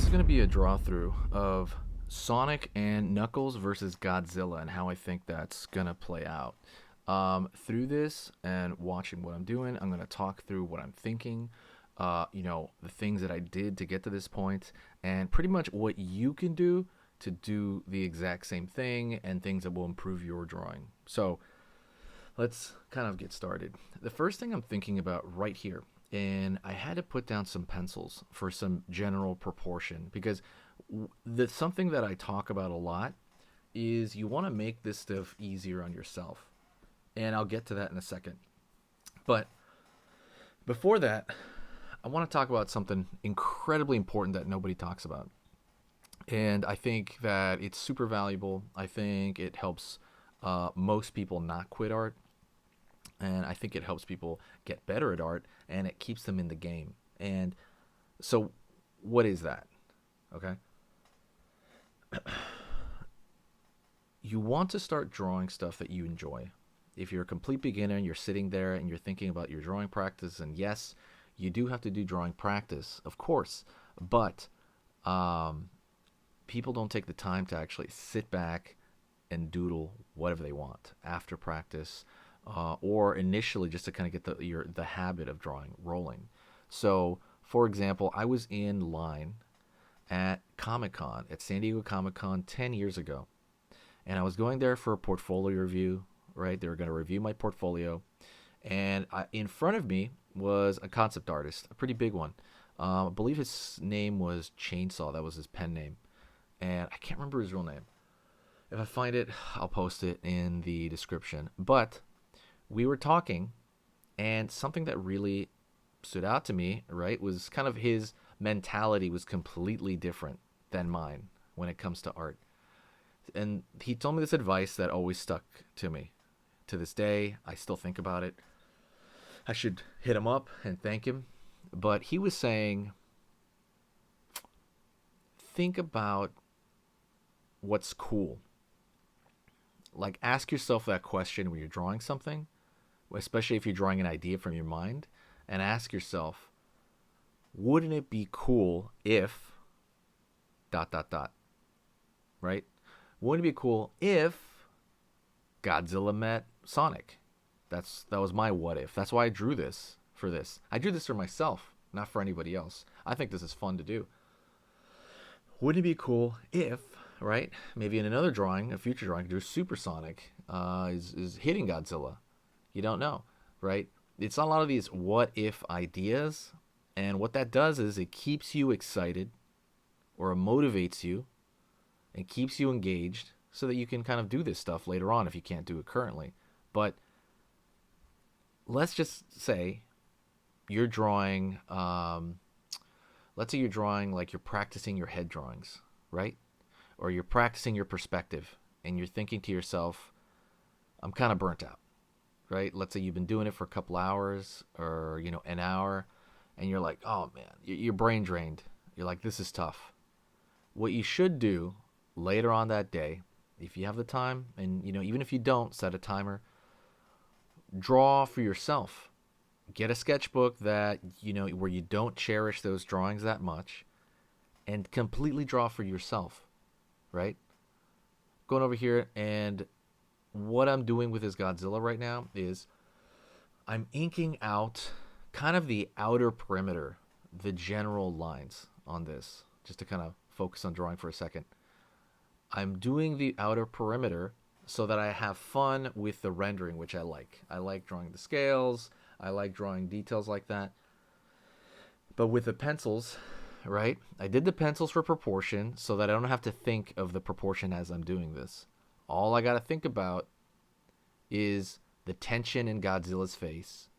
is going to be a draw through of Sonic and Knuckles versus Godzilla and how I think that's going to play out. Through this and watching what I'm doing, I'm going to talk through what I'm thinking, the things that I did to get to this point, and pretty much what you can do to do the exact same thing and things that will improve your drawing. So let's kind of get started. The first thing I'm thinking about right here, and I had to put down some pencils for some general proportion because something that I talk about a lot is you want to make this stuff easier on yourself. And I'll get to that in a second. But before that, I want to talk about something incredibly important that nobody talks about. And I think that it's super valuable. I think it helps most people not quit art. And I think it helps people get better at art and it keeps them in the game. And so, what is that? Okay. You want to start drawing stuff that you enjoy. If you're a complete beginner and you're sitting there and you're thinking about your drawing practice, and yes, you do have to do drawing practice, of course, but people don't take the time to actually sit back and doodle whatever they want after practice, or initially just to kind of get the habit of drawing rolling. So, for example, I was in line at Comic-Con, at San Diego Comic-Con 10 years ago, and I was going there for a portfolio review. Right, they were going to review my portfolio, and in front of me was a concept artist, a pretty big one. I believe his name was Chainsaw. That was his pen name, and I can't remember his real name. If I find it, I'll post it in the description. But we were talking, and something that really stood out to me, right, was kind of his mentality was completely different than mine when it comes to art. And he told me this advice that always stuck to me. To this day, I still think about it. I should hit him up and thank him. But he was saying, think about what's cool. Like, ask yourself that question when you're drawing something, especially if you're drawing an idea from your mind, and ask yourself, wouldn't it be cool if dot dot dot, right? Wouldn't it be cool if Godzilla met Sonic? That was my what if. That's why I drew this for this. I drew this for myself, not for anybody else. I think this is fun to do. Wouldn't it be cool if, right? Maybe in another drawing, a future drawing, drew Supersonic is hitting Godzilla. You don't know, right? It's a lot of these what if ideas, and what that does is it keeps you excited, or it motivates you, and keeps you engaged, so that you can kind of do this stuff later on if you can't do it currently. But let's just say you're drawing, let's say you're drawing like you're practicing your head drawings, right? Or you're practicing your perspective and you're thinking to yourself, I'm kind of burnt out, right? Let's say you've been doing it for a couple hours or, an hour, and you're like, oh man, your brain drained. You're like, this is tough. What you should do later on that day, if you have the time, and even if you don't, set a timer, draw for yourself. Get a sketchbook that where you don't cherish those drawings that much, and completely draw for yourself, right? Going over here, and what I'm doing with this Godzilla right now is I'm inking out kind of the outer perimeter, the general lines on this, just to kind of focus on drawing for a second. I'm doing the outer perimeter so that I have fun with the rendering, which I like. I like drawing the scales. I like drawing details like that. But with the pencils, right, I did the pencils for proportion so that I don't have to think of the proportion as I'm doing this. All I got to think about is the tension in Godzilla's face,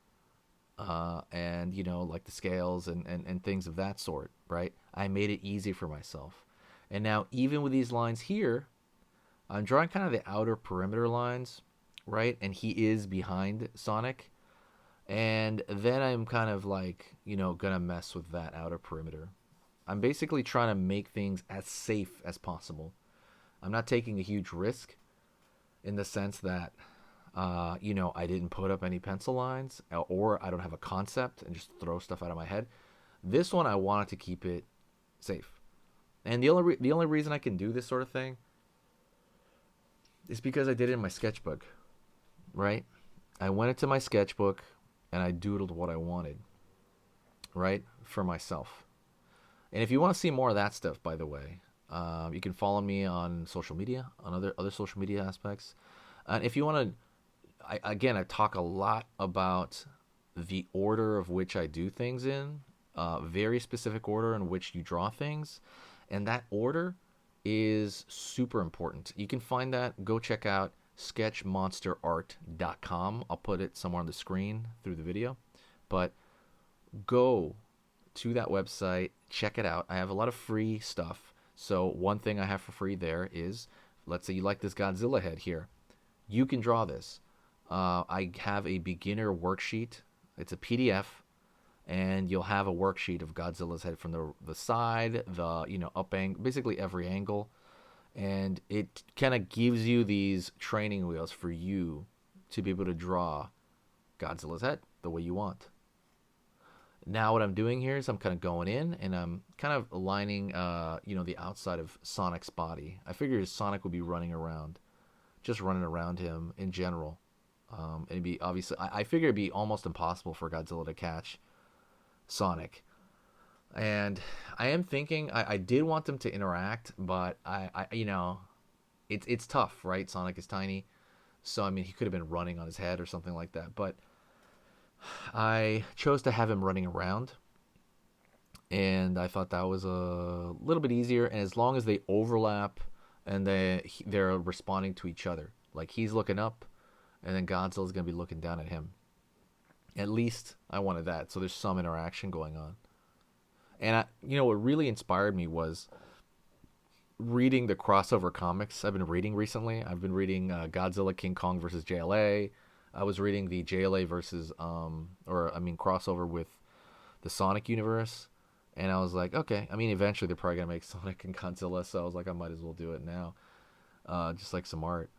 and, like the scales and things of that sort, right? I made it easy for myself. And now, even with these lines here, I'm drawing kind of the outer perimeter lines, right? And he is behind Sonic. And then I'm kind of like, gonna mess with that outer perimeter. I'm basically trying to make things as safe as possible. I'm not taking a huge risk in the sense that, I didn't put up any pencil lines, or I don't have a concept and just throw stuff out of my head. This one, I wanted to keep it safe. And the only reason I can do this sort of thing is because I did it in my sketchbook, right? I went into my sketchbook and I doodled what I wanted, right, for myself. And if you want to see more of that stuff, by the way, you can follow me on social media, on other social media aspects. And if you want to, I talk a lot about the order of which I do things in, very specific order in which you draw things, and that order is super important. You can find that. Go check out sketchmonsterart.com. I'll put it somewhere on the screen through the video, but go to that website, check it out. I have a lot of free stuff. So one thing I have for free there is, let's say you like this Godzilla head here, you can draw this. I have a beginner worksheet. It's a PDF, and you'll have a worksheet of Godzilla's head from the side, the up angle, basically every angle, and it kind of gives you these training wheels for you to be able to draw Godzilla's head the way you want. Now what I'm doing here is I'm kind of going in and I'm kind of aligning, the outside of Sonic's body. I figured Sonic would be running around, just running around him in general. And it'd be obviously, I figure it'd be almost impossible for Godzilla to catch Sonic. And I am thinking, I did want them to interact, but it's tough, right? Sonic is tiny. So, I mean, he could have been running on his head or something like that. But I chose to have him running around, and I thought that was a little bit easier. And as long as they overlap and they're responding to each other, like he's looking up, and then Godzilla's gonna be looking down at him. At least I wanted that, so there's some interaction going on. And what really inspired me was reading the crossover comics I've been reading recently. I've been reading Godzilla King Kong versus JLA. I was reading the JLA versus crossover with the Sonic universe, and I was like, okay. I mean, eventually they're probably gonna make Sonic and Godzilla, so I was like, I might as well do it now, just like some art.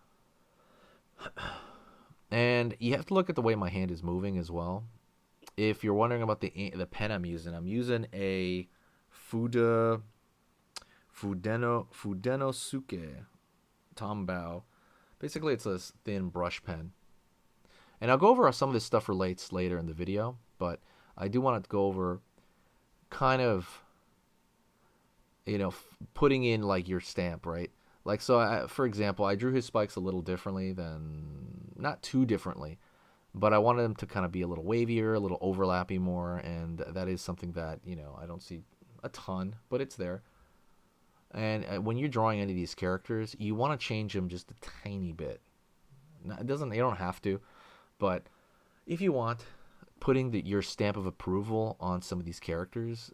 And you have to look at the way my hand is moving as well. If you're wondering about the pen I'm using a Fudenosuke Tombao. Basically, it's a thin brush pen. And I'll go over how some of this stuff relates later in the video, but I do want to go over kind of, putting in like your stamp, right? Like, so for example, I drew his spikes a little differently not too differently, but I wanted them to kind of be a little wavier, a little overlappy more, and that is something that, I don't see a ton, but it's there. And when you're drawing any of these characters, you want to change them just a tiny bit. You don't have to, but if you want, putting your stamp of approval on some of these characters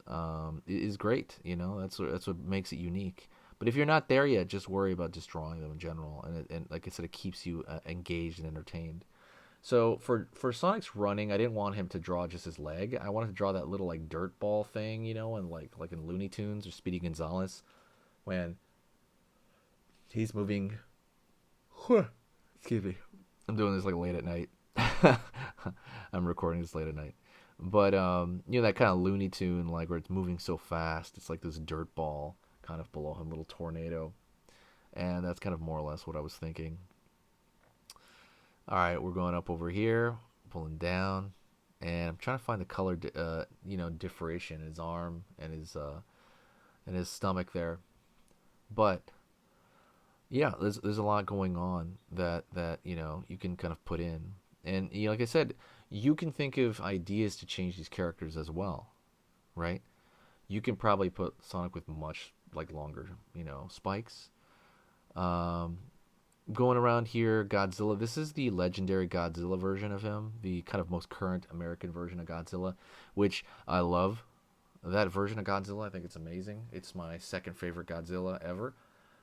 is great. That's what makes it unique. But if you're not there yet, just worry about just drawing them in general. And like I said, it keeps you engaged and entertained. So for Sonic's running, I didn't want him to draw just his leg. I wanted to draw that little like dirt ball thing, and like in Looney Tunes or Speedy Gonzales, when he's moving. Excuse me, I'm doing this like late at night. I'm recording this late at night, but that kind of Looney Tune, like where it's moving so fast, it's like this dirt ball kind of below him, little tornado, and that's kind of more or less what I was thinking. All right, we're going up over here, pulling down, and I'm trying to find the color, differentiation in his arm and his stomach there. But yeah, there's a lot going on that you can kind of put in, and like I said, you can think of ideas to change these characters as well, right? You can probably put Sonic with much like longer, spikes. Going around here, Godzilla. This is the legendary Godzilla version of him, the kind of most current American version of Godzilla, which I love. That version of Godzilla, I think it's amazing. It's my second favorite Godzilla ever.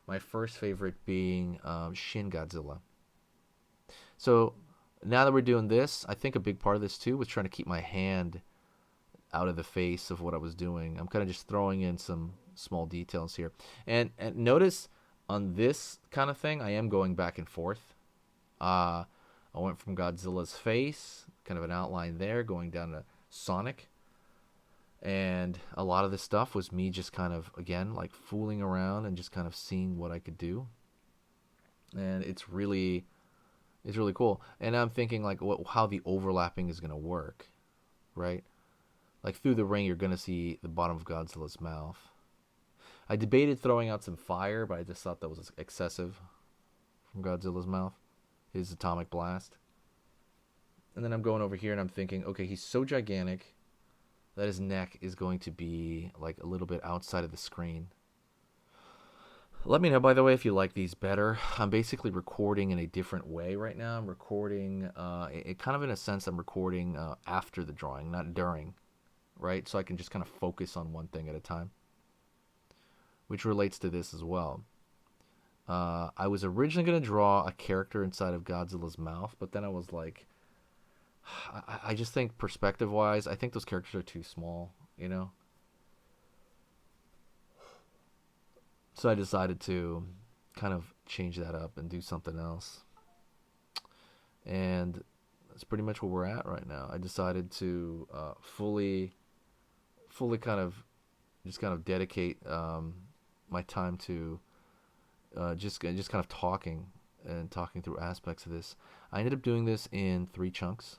My first favorite being Shin Godzilla. So now that we're doing this, I think a big part of this too was trying to keep my hand out of the face of what I was doing. I'm kind of just throwing in some small details here. And notice on this kind of thing, I am going back and forth. I went from Godzilla's face, kind of an outline there, going down to Sonic. And a lot of this stuff was me just kind of, again, like fooling around and just kind of seeing what I could do. And it's really cool. And I'm thinking like how the overlapping is gonna work, right? Like through the ring, you're gonna see the bottom of Godzilla's mouth. I debated throwing out some fire, but I just thought that was excessive from Godzilla's mouth, his atomic blast. And then I'm going over here and I'm thinking, okay, he's so gigantic that his neck is going to be like a little bit outside of the screen. Let me know, by the way, if you like these better. I'm basically recording in a different way right now. I'm recording, it kind of in a sense, I'm recording after the drawing, not during, right? So I can just kind of focus on one thing at a time, which relates to this as well. I was originally going to draw a character inside of Godzilla's mouth, but then I was like, I just think perspective wise, I think those characters are too small, you know? So I decided to kind of change that up and do something else. And that's pretty much where we're at right now. I decided to fully kind of just kind of dedicate my time to just kind of talking and talking through aspects of this. I ended up doing this in 3 chunks.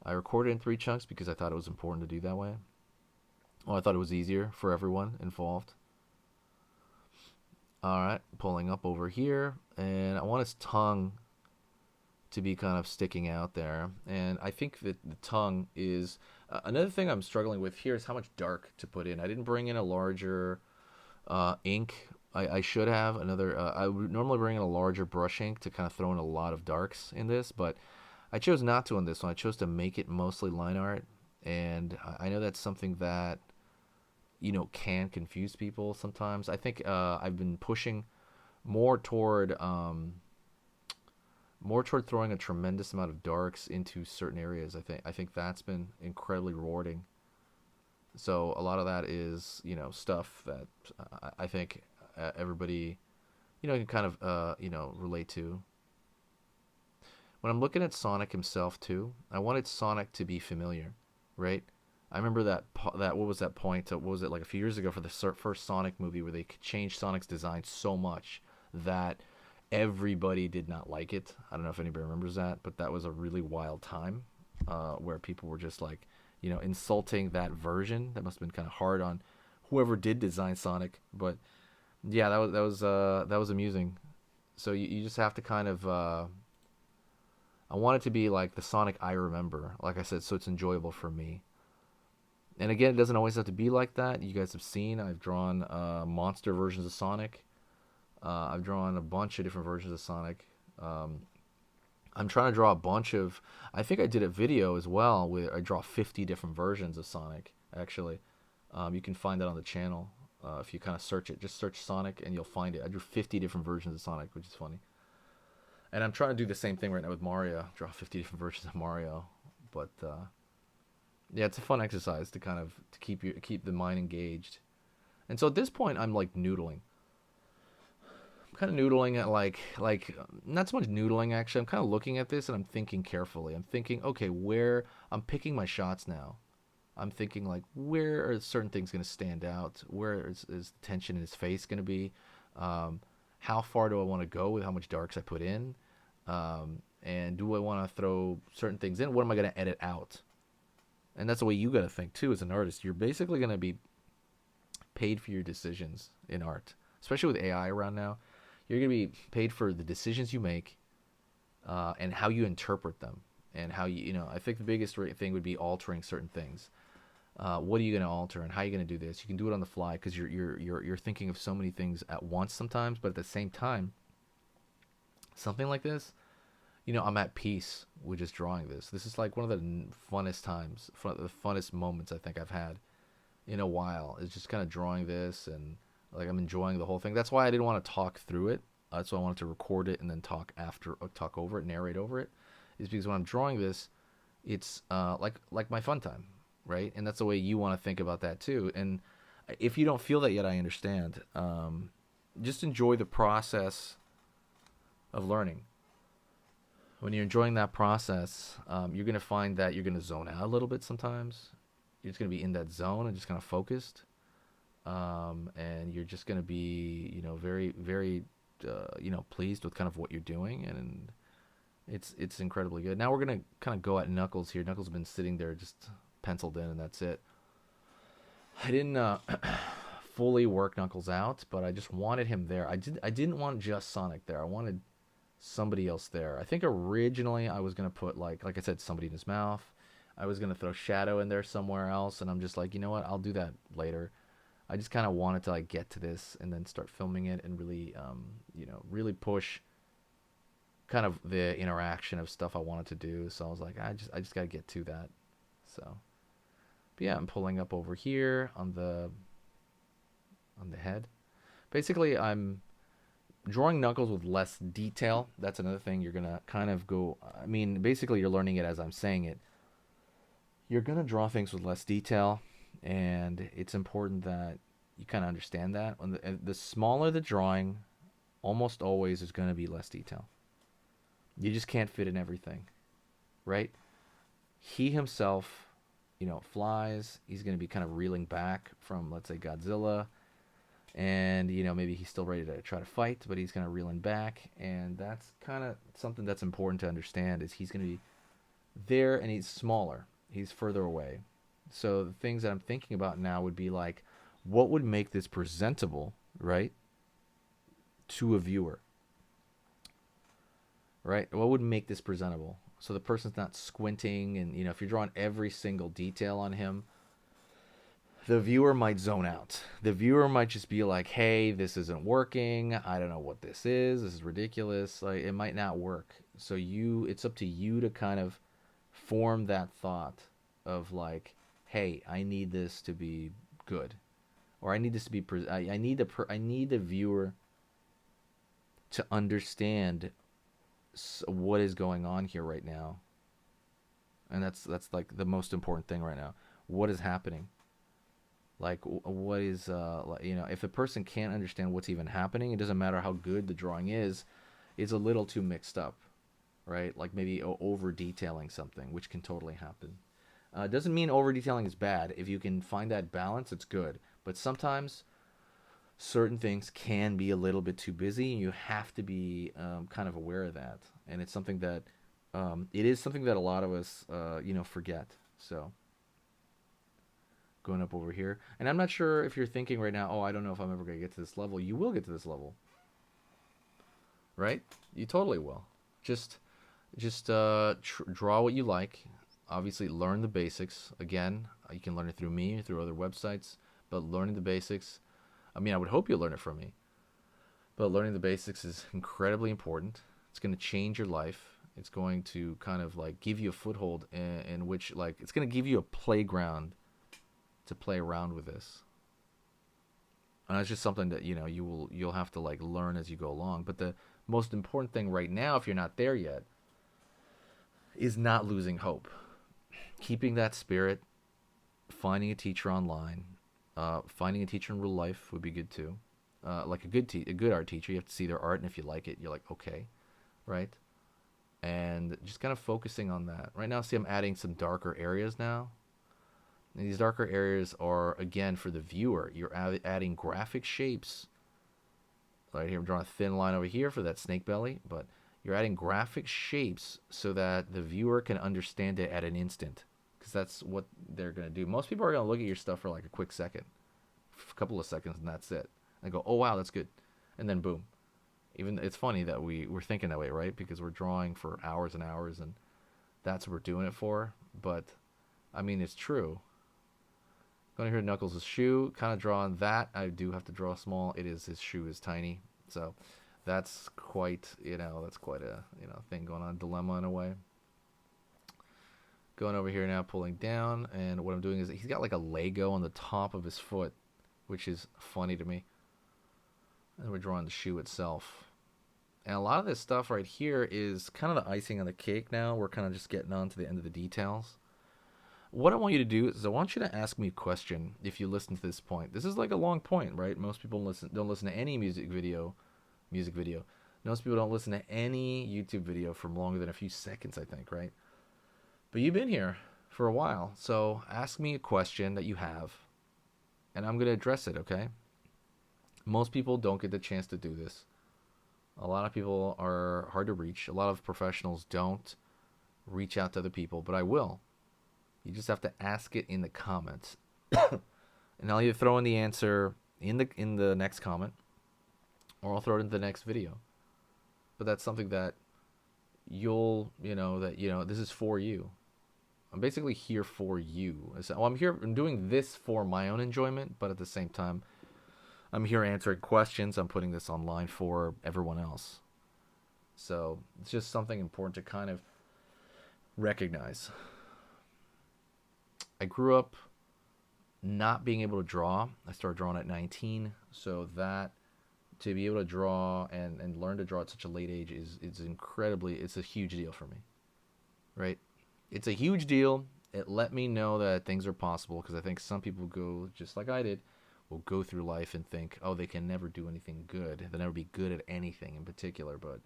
I recorded in 3 chunks because I thought it was important to do that way. Well, I thought it was easier for everyone involved. All right, pulling up over here, and I want his tongue to be kind of sticking out there. And I think that the tongue is another thing I'm struggling with here is how much dark to put in. I didn't bring in a larger ink. I should have another. I would normally bring in a larger brush ink to kind of throw in a lot of darks in this, but I chose not to on this one. I chose to make it mostly line art, and I know that's something that can confuse people sometimes. I think I've been pushing more toward throwing a tremendous amount of darks into certain areas. I think that's been incredibly rewarding. So a lot of that is stuff that I think everybody can kind of relate to. When I'm looking at Sonic himself too, I wanted Sonic to be familiar, right? I remember that what was that point? What was it like a few years ago for the first Sonic movie where they changed Sonic's design so much that everybody did not like it. I don't know if anybody remembers that, but that was a really wild time where people were just like, insulting that version. That must have been kind of hard on whoever did design Sonic. But yeah, that was amusing. So you just have to kind of. I want it to be like the Sonic I remember, like I said, so it's enjoyable for me. And again, it doesn't always have to be like that. You guys have seen I've drawn monster versions of Sonic. I've drawn a bunch of different versions of Sonic. I'm trying to draw a bunch of. I think I did a video as well where I draw 50 different versions of Sonic. Actually, you can find that on the channel if you kind of search it. Just search Sonic and you'll find it. I drew 50 different versions of Sonic, which is funny. And I'm trying to do the same thing right now with Mario. Draw 50 different versions of Mario, but yeah, it's a fun exercise to kind of to keep the mind engaged. And so at this point, I'm like noodling. I'm kind of noodling at like not so much noodling actually. I'm kind of looking at this and I'm thinking carefully. I'm thinking, okay, where I'm picking my shots now. I'm thinking like where are certain things going to stand out? Where is the tension in his face going to be? How far do I want to go with how much darks I put in? And do I want to throw certain things in? What am I going to edit out? And that's the way you got to think too as an artist. You're basically going to be paid for your decisions in art, especially with AI around now. You're going to be paid for the decisions you make and how you interpret them, and how I think the biggest thing would be altering certain things. What are you going to alter, and how are you going to do this? You can do it on the fly because you're thinking of so many things at once sometimes, but at the same time, something like this, I'm at peace with just drawing this. This is like one of the funnest times, the funnest moments I think I've had in a while. Is just kind of drawing this, and like I'm enjoying the whole thing. That's why I didn't want to talk through it. That's why I wanted to record it and then talk over it, narrate over it. Is because when I'm drawing this, it's like my fun time, right? And that's the way you want to think about that too. And if you don't feel that yet, I understand. Just enjoy the process of learning. When you're enjoying that process, you're going to find that you're going to zone out a little bit sometimes. You're just gonna be in that zone and just kind of focused, and you're just gonna be, very, very, pleased with kind of what you're doing, and it's incredibly good. Now we're gonna kind of go at Knuckles here. Knuckles has been sitting there just penciled in, and that's it. I didn't fully work Knuckles out, but I just wanted him there. I didn't want just Sonic there. I wanted somebody else there. I think originally I was gonna put like I said, somebody in his mouth. I was gonna throw Shadow in there somewhere else, and I'm just like, you know what? I'll do that later. I just kind of wanted to like get to this and then start filming it and really, really push kind of the interaction of stuff I wanted to do. So I was like, I just gotta get to that. So, but yeah, I'm pulling up over here on the head. Basically, I'm drawing Knuckles with less detail. That's another thing you're gonna kind of go. I mean, basically, you're learning it as I'm saying it. You're gonna draw things with less detail, and it's important that you kind of understand that. When the smaller the drawing, almost always is going to be less detail. You just can't fit in everything, right? He himself, flies. He's going to be kind of reeling back from, let's say, Godzilla, and maybe he's still ready to try to fight, but he's kind of reeling back, and that's kind of something that's important to understand. Is he's going to be there, and he's smaller. He's further away. So the things that I'm thinking about now would be like, what would make this presentable, right, to a viewer, right? What would make this presentable? So the person's not squinting, and if you're drawing every single detail on him, the viewer might zone out. The viewer might just be like, hey, this isn't working. I don't know what this is. This is ridiculous. Like, it might not work. So it's up to you to kind of form that thought of like, hey, I need this to be good, or I need this to be. I need the viewer to understand what is going on here right now, and that's like the most important thing right now. What is happening? Like, what is if a person can't understand what's even happening, it doesn't matter how good the drawing is. It's a little too mixed up, right? Like maybe over detailing something, which can totally happen. Doesn't mean over detailing is bad. If you can find that balance, it's good. But sometimes certain things can be a little bit too busy, and you have to be kind of aware of that. And it's something that it is something that a lot of us forget. So going up over here, and I'm not sure if you're thinking right now, oh, I don't know if I'm ever going to get to this level. You will get to this level, right? You totally will. Just draw what you like. Obviously, learn the basics. Again, you can learn it through me, through other websites, but learning the basics, I mean, I would hope you'll learn it from me. But learning the basics is incredibly important. It's going to change your life. It's going to kind of like give you a foothold in which, like, it's going to give you a playground to play around with this. And it's just something that, you'll have to like learn as you go along. But the most important thing right now, if you're not there yet, is not losing hope. Keeping that spirit, finding a teacher online, finding a teacher in real life would be good too. Like a good art teacher, you have to see their art, and if you like it, you're like, okay, right? And just kind of focusing on that. Right now, see, I'm adding some darker areas now. And these darker areas are, again, for the viewer. You're adding graphic shapes. Right here, I'm drawing a thin line over here for that snake belly, but you're adding graphic shapes so that the viewer can understand it at an instant, because that's what they're going to do. Most people are going to look at your stuff for like a quick second, a couple of seconds, and that's it. And go, oh, wow, that's good. And then boom. Even it's funny that we're thinking that way, right? Because we're drawing for hours and hours, and that's what we're doing it for. But, I mean, it's true. Going here, Knuckles' shoe, kind of drawing that. I do have to draw small. His shoe is tiny. So that's quite, that's quite a, thing going on, dilemma in a way. Going over here now, pulling down, and what I'm doing is he's got like a Lego on the top of his foot, which is funny to me. And we're drawing the shoe itself. And a lot of this stuff right here is kind of the icing on the cake now. We're kind of just getting on to the end of the details. What I want you to do is I want you to ask me a question if you listen to this point. This is like a long point, right? Most people don't listen to any music video. Most people don't listen to any YouTube video for longer than a few seconds, I think, right? But you've been here for a while. So ask me a question that you have, and I'm going to address it, okay? Most people don't get the chance to do this. A lot of people are hard to reach. A lot of professionals don't reach out to other people, but I will. You just have to ask it in the comments. And I'll either throw in the answer in the next comment, or I'll throw it in the next video. But that's something that this is for you. I'm basically here for you. Well, I'm doing this for my own enjoyment, but at the same time, I'm here answering questions. I'm putting this online for everyone else. So it's just something important to kind of recognize. I grew up not being able to draw. I started drawing at 19, so that to be able to draw and learn to draw at such a late age is incredibly, it's a huge deal for me, right? It's a huge deal. It let me know that things are possible, because I think some people go, just like I did, will go through life and think, oh, they can never do anything good. They'll never be good at anything in particular. But,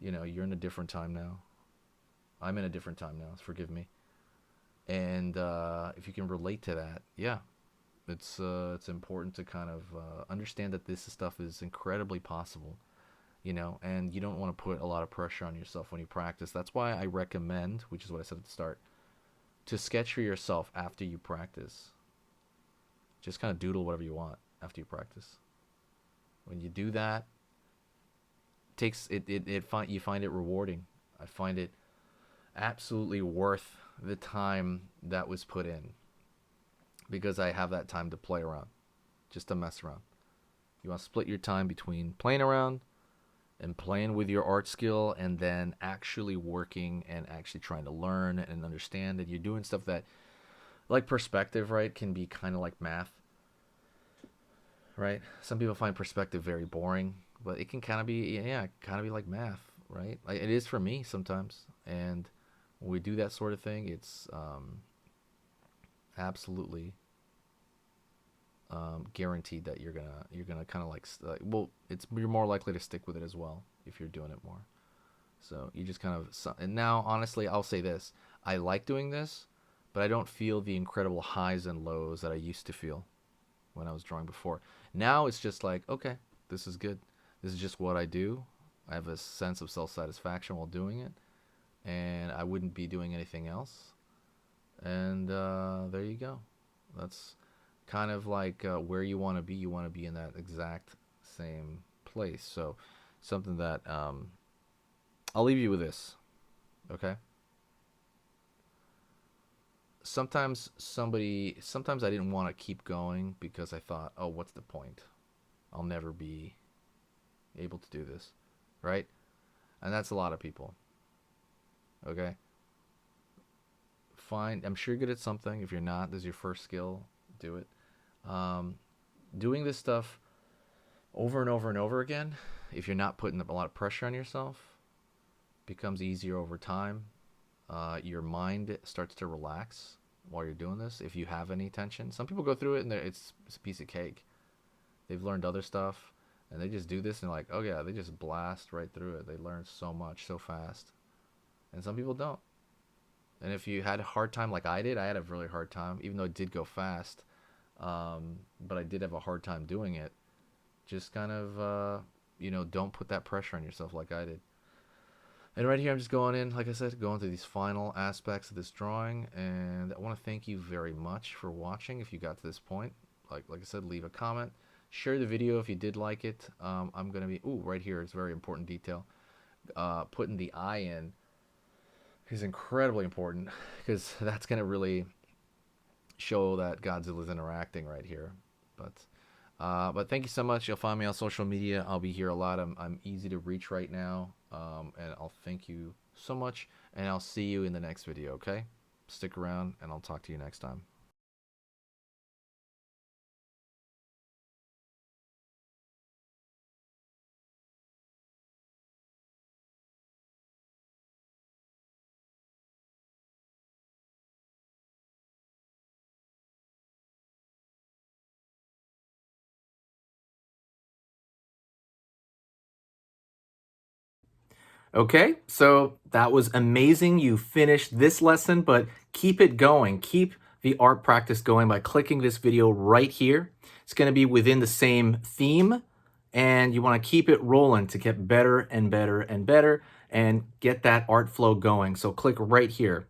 you're in a different time now. I'm in a different time now. Forgive me. And if you can relate to that, yeah, it's important to kind of understand that this stuff is incredibly possible, and you don't want to put a lot of pressure on yourself when you practice. That's why I recommend, which is what I said at the start, to sketch for yourself after you practice. Just kind of doodle whatever you want after you practice. When you do that, you find it rewarding. I find it absolutely worth the time that was put in, because I have that time to play around, just to mess around. You want to split your time between playing around and playing with your art skill, and then actually working and actually trying to learn and understand that you're doing stuff that, like perspective, right, can be kind of like math, right? Some people find perspective very boring, but it can kind of be, yeah, kind of be like math, right? Like it is for me sometimes. And when we do that sort of thing, it's absolutely guaranteed that you're gonna kind of like, well, you're more likely to stick with it as well if you're doing it more. So you just kind of, and now honestly, I'll say this: I like doing this, but I don't feel the incredible highs and lows that I used to feel when I was drawing before. Now it's just like, okay, this is good. This is just what I do. I have a sense of self-satisfaction while doing it, and I wouldn't be doing anything else. And there you go. That's kind of like where you want to be. You want to be in that exact same place. So something that I'll leave you with this. Okay. Sometimes I didn't want to keep going because I thought, oh, what's the point? I'll never be able to do this, right? And that's a lot of people. Okay. Fine. I'm sure you're good at something. If you're not, this is your first skill. Do it. Um, Doing this stuff over and over and over again, if you're not putting a lot of pressure on yourself, becomes easier over time. Your mind starts to relax while you're doing this. If you have any tension, some people go through it and it's a piece of cake. They've learned other stuff and they just do this and like, oh yeah, they just blast right through it. They learn so much so fast, and some people don't. And if you had a hard time like I did, I had a really hard time, even though it did go fast. But I did have a hard time doing it. Just kind of, don't put that pressure on yourself like I did. And right here, I'm just going in, like I said, going through these final aspects of this drawing. And I want to thank you very much for watching. If you got to this point, like I said, leave a comment. Share the video if you did like it. I'm going to be, right here, it's a very important detail. Putting the eye in is incredibly important, because that's going to really show that Godzilla's interacting right here. But thank you so much. You'll find me on social media. I'll be here a lot. I'm easy to reach right now. And I'll thank you so much. And I'll see you in the next video, okay? Stick around, and I'll talk to you next time. Okay, so that was amazing. You finished this lesson, but keep it going. Keep the art practice going by clicking this video right here. It's going to be within the same theme, and you want to keep it rolling to get better and better and better and get that art flow going. So click right here.